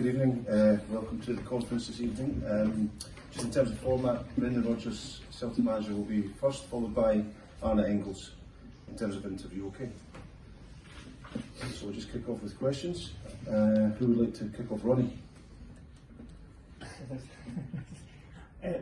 evening. Welcome to the conference this evening. Just in terms of format, Brendan Rodgers, Celtic manager, will be first, followed by Arne Engels in terms of interview. Okay. So we'll just kick off with questions. Who would like to kick off? Ronnie?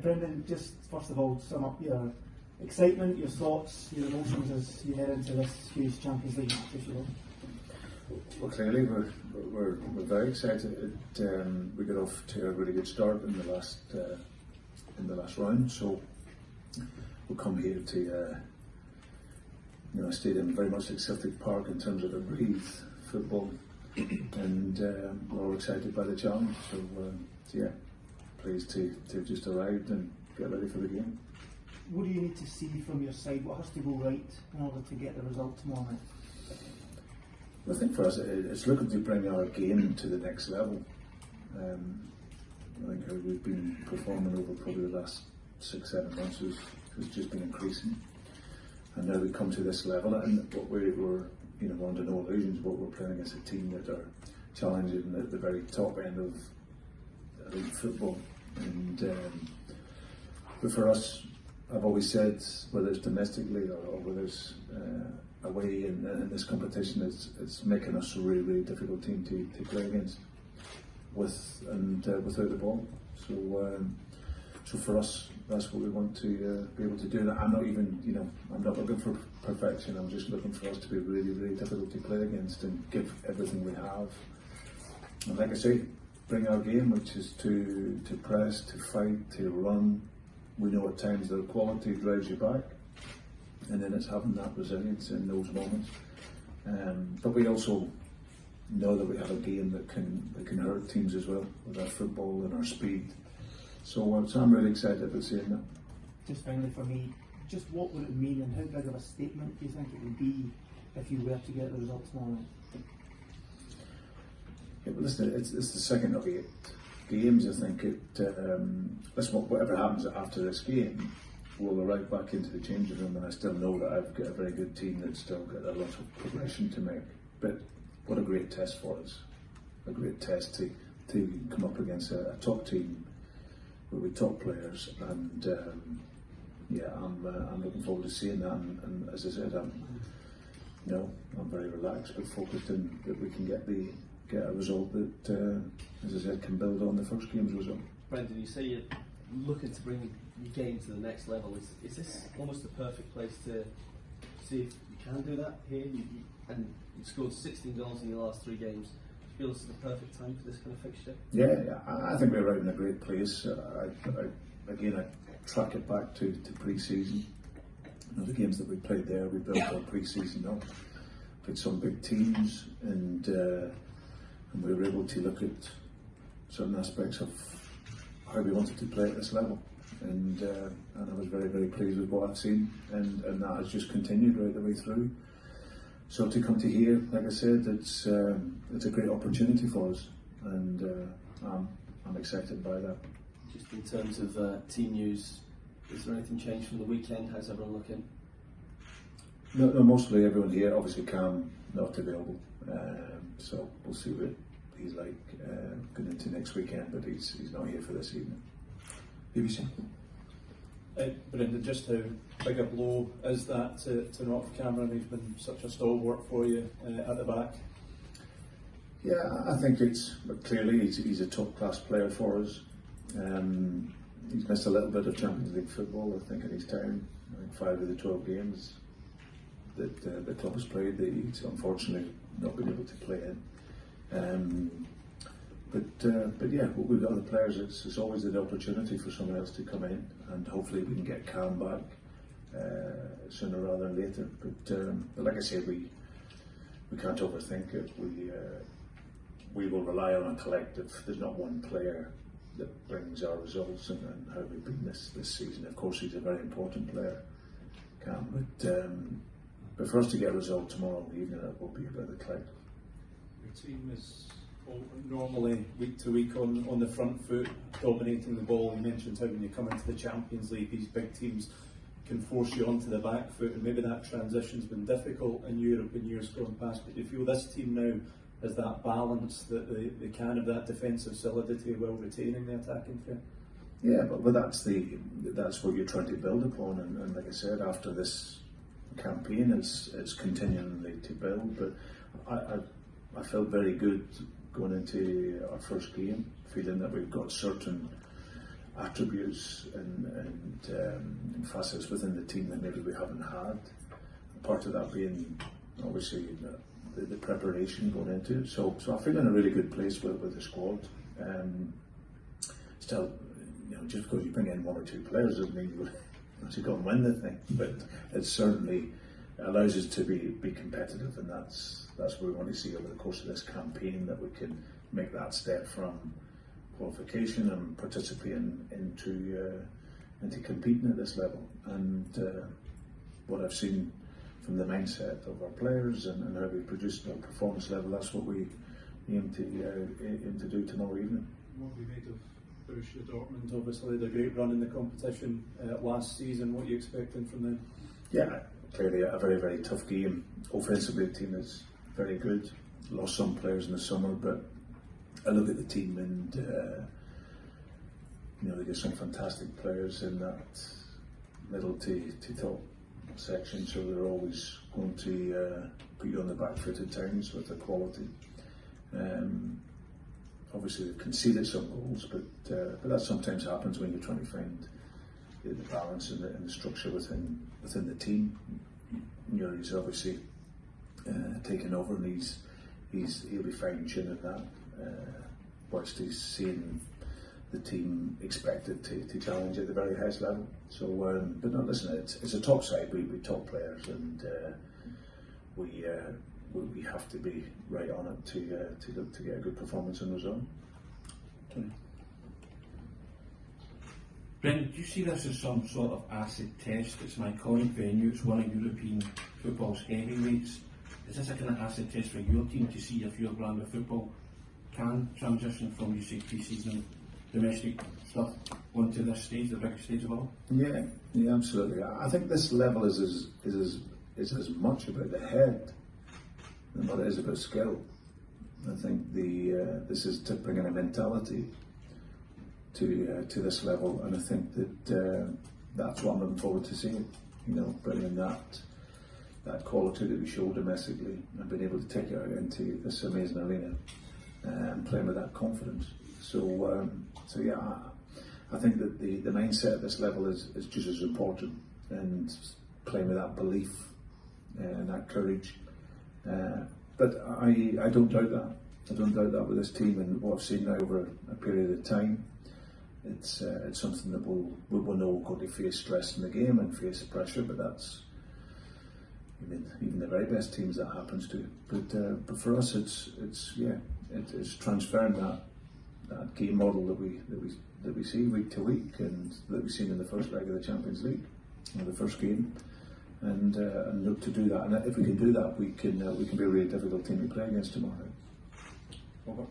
Brendan, just first of all, sum up your excitement, your thoughts, your emotions as you head into this huge Champions League match, if you will. Well, clearly we're very excited. We got off to a really good start in the last round, so we'll come here to a stadium very much like Celtic Park in terms of a breathe football, and we're all excited by the challenge. So yeah, pleased to have just arrived and get ready for the game. What do you need to see from your side? What has to go right in order to get the result tomorrow night? I think for us, it's looking to bring our game to the next level. I think how we've been performing over probably the last 6-7 months has just been increasing, and now we come to this level, and what we're under no illusions, but we're playing against a team that are challenging at the very top end of elite football. And but for us, I've always said, whether it's domestically or whether it's away in this competition, it's making us a really, really difficult team to play against without the ball. So for us, that's what we want to be able to do. And I'm not looking for perfection. I'm just looking for us to be really, really difficult to play against and give everything we have. And like I say, bring our game, which is to press, to fight, to run. We know at times that quality drives you back, and then it's having that resilience in those moments. But we also know that we have a game that can hurt teams as well with our football and our speed. So I'm really excited about seeing that. Just finally for me, just what would it mean and how big of a statement do you think it would be if you were to get the result tomorrow night? Yeah, but listen, it's the second of 8 games. I think whatever happens after this game, we'll arrive back into the changing room, and I still know that I've got a very good team that's still got a lot of progression to make. But what a great test for us! A great test to come up against a top team with top players, and I'm looking forward to seeing that. And as I said, I'm very relaxed but focused in that we can get a result that, as I said, can build on the first game's result. Brendan, you say you're looking to bring your game to the next level. Is this almost the perfect place to see if you can do that here? And you scored 16 goals in your last 3 games. Do you feel this is the perfect time for this kind of fixture? Yeah, I think we're right in a great place. I track it back to pre-season. The games that we played there, we built our pre-season up. Played some big teams, and we were able to look at certain aspects of how we wanted to play at this level, and I was very, very pleased with what I've seen, and that has just continued right the way through. So to come to here, like I said, it's a great opportunity for us, and I'm excited by that. Just in terms of team news, is there anything changed from the weekend? How's everyone looking? No, mostly everyone here. Obviously Cam not available, so we'll see what he's like going into next weekend, but he's not here for this evening. BBC. Brendan, just how big a blow is that to not have Cameron? He's been such a stalwart for you at the back. Yeah, I think clearly he's a top class player for us. He's missed a little bit of Champions League football, I think, in his time. I think 5 of the 12 games that the club has played, he's unfortunately not been able to play in. But yeah, we've got other players. It's always an opportunity for someone else to come in, and hopefully we can get Cam back sooner rather than later. But like I said, we can't overthink it. We will rely on a collective. There's not one player that brings our results and how we've been this season. Of course, he's a very important player, Cam. But for us to get a result tomorrow evening, it will be about the collective. Your team is normally week to week on the front foot, dominating the ball. You mentioned how when you come into the Champions League, these big teams can force you onto the back foot, and maybe that transition's been difficult in Europe in years gone past. But do you feel this team now as that balance that they can have that defensive solidity while retaining the attacking threat. Yeah, but that's what you're trying to build upon, and like I said, after this campaign, it's continually to build. But I felt very good going into our first game, feeling that we've got certain attributes and facets within the team that maybe we haven't had. Part of that being obviously the preparation going into it. So I feel in a really good place with the squad. Still, just because you bring in one or two players doesn't mean you actually go and win the thing. But it certainly allows us to be competitive, and that's what we want to see over the course of this campaign, that we can make that step from qualification and participating into competing at this level. And what I've seen from the mindset of our players and how we produce our performance level, that's what we aim to do tomorrow evening. What have you made of Borussia Dortmund? Obviously, the great run in the competition last season. What are you expecting from them? Yeah, clearly a very, very tough game. Offensively, the team is very good. Lost some players in the summer, but I look at the team and they get some fantastic players in that middle to top section, so they're always going to put you on the back foot at times with their quality. Obviously they've conceded some goals, but that sometimes happens when you're trying to find the balance and the structure within the team. He's obviously taken over, and he'll be fine-tuning that whilst he's seeing the team expected to challenge at the very highest level. So, but no, listen, it's a top side. We top players, and we have to be right on it to look to get a good performance in the zone. Brendan, do you see this as some sort of acid test? It's an iconic venue, it's one of European football's heavyweights. Is this a kind of acid test for your team to see if your brand of football can transition from, you say, pre-season domestic stuff onto this stage, the biggest stage of all? Yeah, absolutely. I think this level is as much about the head than what it is about skill. I think this is to bring in a mentality to this level, and I think that that's what I'm looking forward to seeing. Bringing that quality that we showed domestically and being able to take it out into this amazing arena and playing with that confidence. So yeah, I think that the mindset at this level is just as important, and playing with that belief and that courage. But I don't doubt that. I don't doubt that with this team, and what I've seen now over a period of time. It's something that we'll know we're going to face stress in the game and face pressure, but that's even the very best teams that happens to. But for us, it's transferring that game model that we see week to week, and that we've seen in the first leg of the Champions League, or the first game, and look to do that. And if we can do that, we can be a really difficult team to play against tomorrow. Over.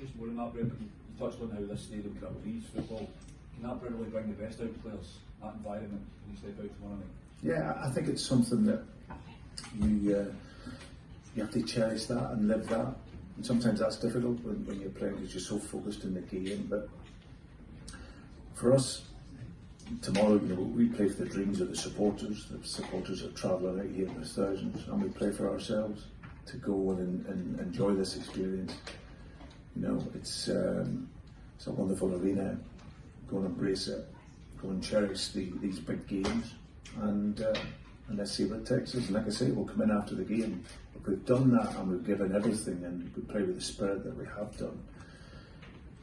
Just more than that, Brendan, you touched on how this stadium kind of breeds football. Can that really bring the best out of players, that environment, when you step out tomorrow night? Yeah, I think it's something that you have to cherish that and live that. And sometimes that's difficult when you're playing because you're so focused in the game. But for us, tomorrow, we play for the dreams of the supporters. The supporters are travelling out here in the thousands, and we play for ourselves to go and enjoy this experience. It's a wonderful arena. Go and embrace it. Go and cherish these big games, and let's see what it takes us. And like I say, we'll come in after the game. If we've done that and we've given everything, and we play with the spirit that we have done,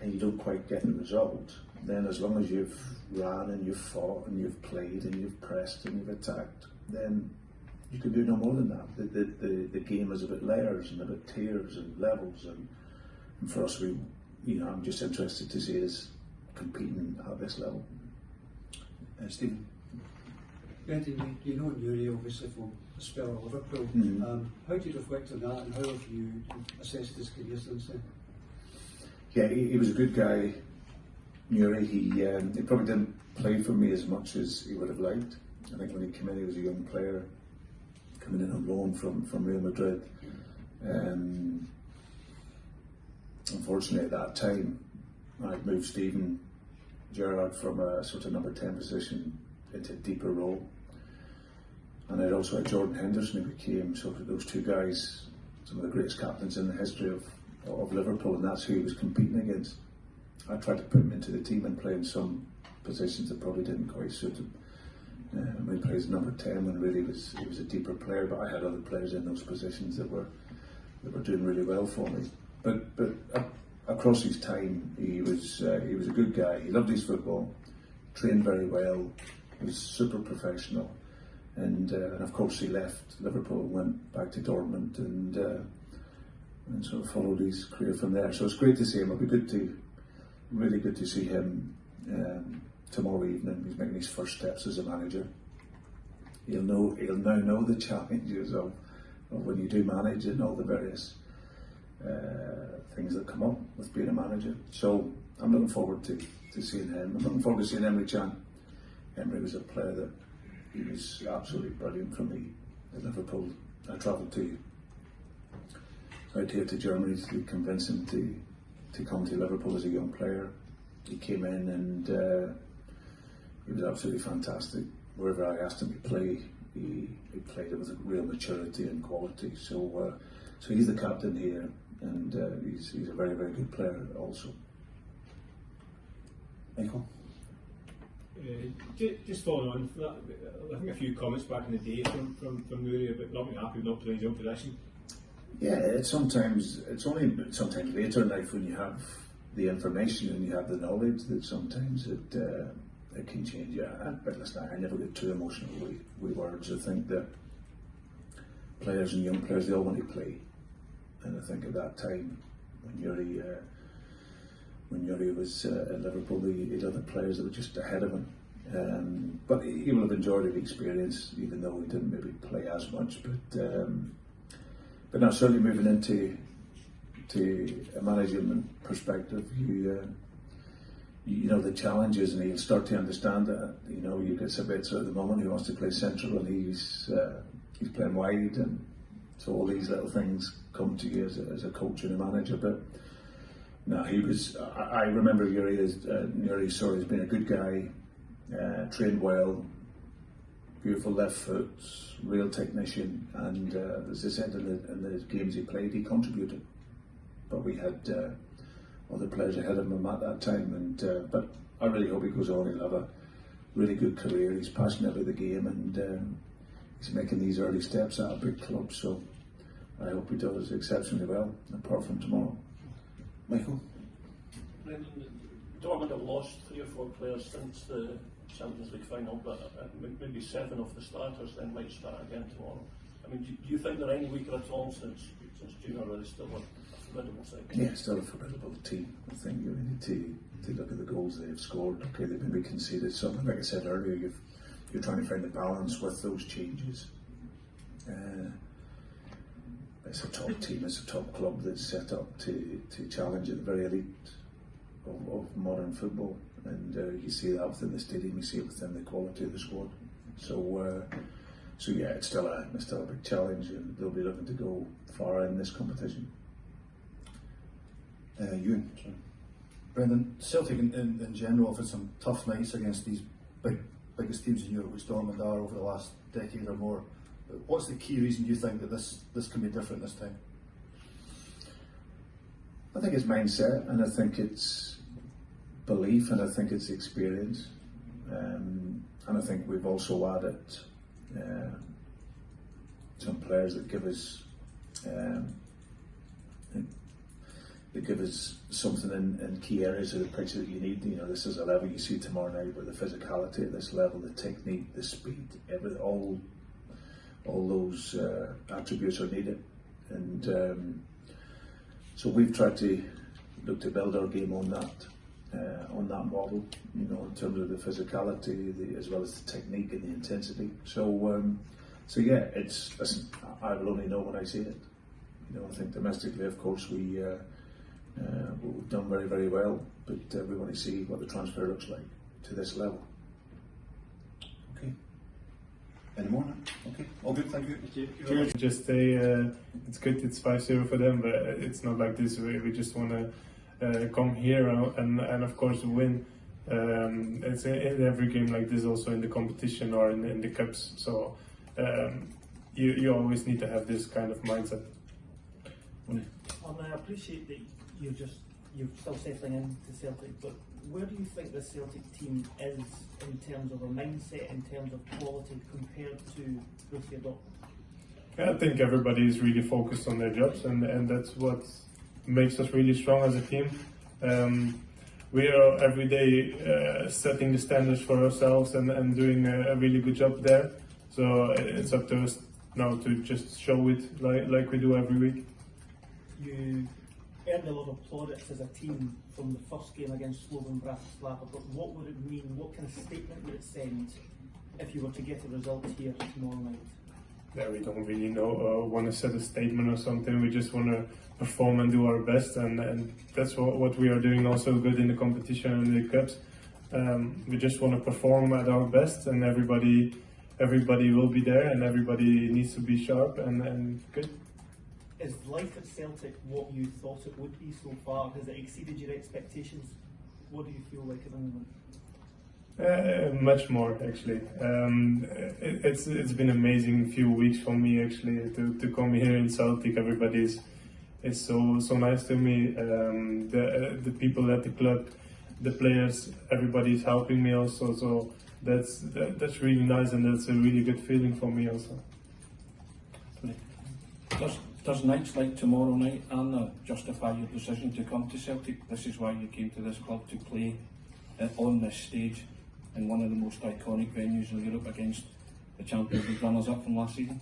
and you don't quite get the result, then as long as you've ran and you've fought and you've played and you've pressed and you've attacked, then you can do no more than that. The game is about layers and about tiers and levels, and for us, I'm just interested to see us competing at this level. Stephen? Brendan, you know Newry obviously from a spell of Liverpool. Mm-hmm. How do you reflect on that, and how have you assessed his career since then? Yeah, he was a good guy. Newry, he probably didn't play for me as much as he would have liked. I think when he came in, he was a young player coming in on loan from Real Madrid. Unfortunately, at that time, I'd moved Stephen Gerrard from a sort of number 10 position into a deeper role. And I'd also had Jordan Henderson, who became sort of those two guys, some of the greatest captains in the history of Liverpool, and that's who he was competing against. I tried to put him into the team and play in some positions that probably didn't quite suit him. When he plays number 10, when really he was a deeper player, but I had other players in those positions that were doing really well for me. But across his time, he was a good guy. He loved his football, trained very well, he was super professional, and of course he left Liverpool, went back to Dortmund, and sort of followed his career from there. So it's great to see him. It'll be really good to see him tomorrow evening. He's making his first steps as a manager. He'll now know the challenges of when you do manage and all the various things that come up with being a manager. So I'm looking forward to seeing him. I'm looking forward to seeing Emre Can. Emre was a player that he was absolutely brilliant for me at Liverpool. I travelled out here to Germany to convince him to come to Liverpool as a young player. He came in and he was absolutely fantastic. Wherever I asked him to play, he played it with a real maturity and quality. So he's the captain here, and he's a very, very good player also. Michael? Just following on from that, I think a few comments back in the day from Nuri about not being happy with not playing his own position. Yeah, it's only sometimes later in life when you have the information and you have the knowledge that sometimes it can change you. But listen, I never get too emotional with words. I think that players and young players, they all want to play. And I think at that time, when Yuri was at Liverpool, he had other players that were just ahead of him. But he will have enjoyed the experience, even though he didn't maybe play as much. But now, certainly moving into a management perspective, you know the challenges, and he'll start to understand that. You know, you get Sabitzer at the moment who wants to play central, and he's playing wide, and so all these little things come to you as a coach and a manager. But no, I remember Yuri as being a good guy, trained well, beautiful left foot, real technician, and as I said, in the games he played, he contributed. But we had other players ahead of him at that time, and but I really hope he goes on. He'll have a really good career. He's passionate about the game, and he's making these early steps at a big club. So I hope he does exceptionally well, apart from tomorrow. Michael? Brendan, Dortmund have lost 3 or 4 players since the Champions League final, but maybe 7 of the starters then might start again tomorrow. I mean, do you think they're any weaker at all since Junior really still a formidable side? Yeah, still a formidable team. I think you need to look at the goals they've scored. Okay, they've maybe conceded something. Like I said earlier, you're trying to find the balance with those changes. It's a top team, it's a top club that's set up to challenge at the very elite of modern football, and you see that within the stadium, you see it within the quality of the squad. So yeah, it's still a big challenge, and they'll be looking to go far in this competition. Ewan, sorry. Brendan, Celtic in general have had some tough nights against these biggest teams in Europe, which Dortmund are over the last decade or more. What's the key reason you think that this can be different this time? I think it's mindset, and I think it's belief, and I think it's experience, and I think we've also added some players that give us something in key areas of the pitch that you need. You know, this is a level you see tomorrow night with the physicality at this level, the technique, the speed, all those attributes are needed, and so we've tried to look to build our game on that model. You know, in terms of the physicality, as well as the technique and the intensity. So yeah, listen, I will only know when I see it. You know, I think domestically, of course, we've done very, very well, but we want to see what the transfer looks like to this level. Okay. in the morning. Okay, all good, thank you. Cheers. Just say it's good, it's 5-0 for them, but it's not like this. We just want to come here and of course win. It's in every game like this, also in the competition or in the cups. So you always need to have this kind of mindset. I appreciate that you're still settling into Celtic, but where do you think the Celtic team is in terms of a mindset, in terms of quality compared to Borussia Dortmund? I think everybody is really focused on their jobs, and that's what makes us really strong as a team. We are every day setting the standards for ourselves and doing a really good job there. So it's up to us now to just show it like we do every week. You earned a lot of plaudits as a team from the first game against Slovan Bratislava, but what would it mean, what kind of statement would it send if you were to get a result here tomorrow night? Yeah, we don't really want to set a statement or something. We just want to perform and do our best, and that's what we are doing also good in the competition and the cups. We just want to perform at our best, and everybody will be there, and everybody needs to be sharp and good. Is life at Celtic what you thought it would be so far? Has it exceeded your expectations? What do you feel like at the moment? Much more, actually. It's been an amazing few weeks for me, actually, to come here in Celtic. Everybody is so nice to me. The people at the club, the players, everybody is helping me also. So that's really nice, and that's a really good feeling for me also. Does nights like tomorrow night, Anna, justify your decision to come to Celtic? This is why you came to this club, to play on this stage in one of the most iconic venues in Europe against the Champions League runners-up from last season?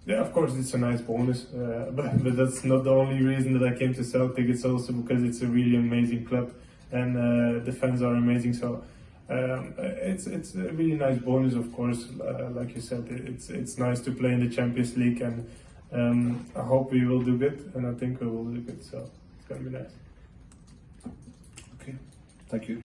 Yeah, of course it's a nice bonus, but that's not the only reason that I came to Celtic. It's also because it's a really amazing club, and the fans are amazing. So it's a really nice bonus, of course. Like you said, it's nice to play in the Champions League, and I hope we will do good, and I think we will do good. So it's gonna be nice. Okay, thank you.